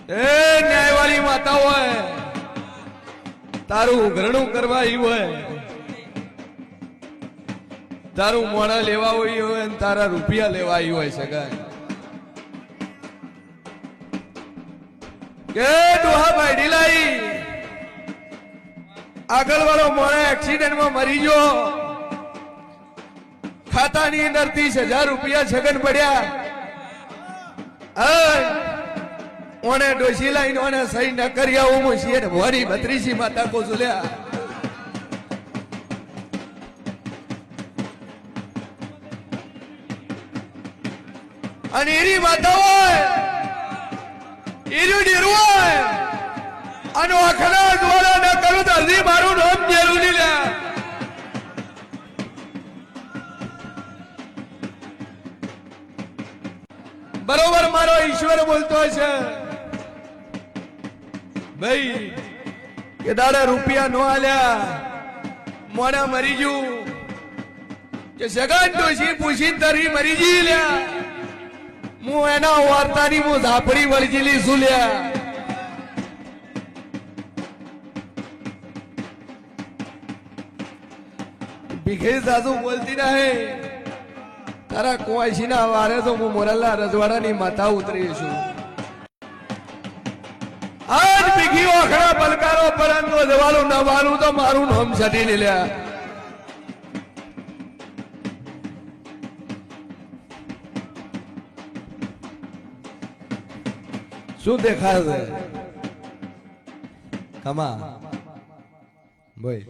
એ ન્યાયવાળી માતા હોય તારું ઘરણું કરવા હોય, તારું મોણા લેવા હોય અને તારા રૂપિયા લેવા હોય સગા કે ડોહાભાઈ ઢીલાઈ આગળ વાળો મોણા એક્સિડન્ટમાં મરી ગયો, ખાતાની અંદર 30,000 રૂપિયા છગન પડ્યા, ઓને ડોસી લાઈન ઓને સહી ન કર્યા હું મુશીએ ભોરી 32 માતા કો સુલ્યા અને એની માતા હોય એનું ડીરું હોય અને આખના દ્વારા ન કરું તો હજી મારું નામ જેલું નહીં લે બરોબર મારો ઈશ્વર બોલતો છે ભાઈ કે દાડા રૂપિયા નો આલ્યા મોડા મરી ગયું કે સગન ડોશી પૂછી તરી મરી જી લ્યા હું એના વાર્તાની હું ઝાપડી વળજીલી છું લ્યા ભીખે સાસુ બોલતી રહે તારા કુવાસી ના વારે તો હું મોરલા રજવાડાની માતા ઉતરી છું આજ ભીખી ઓખડા પલકારો પરંતુ જવાલું નવાનું તો મારું નામ છડી લ્યા શું દેખાય છે કમા બોય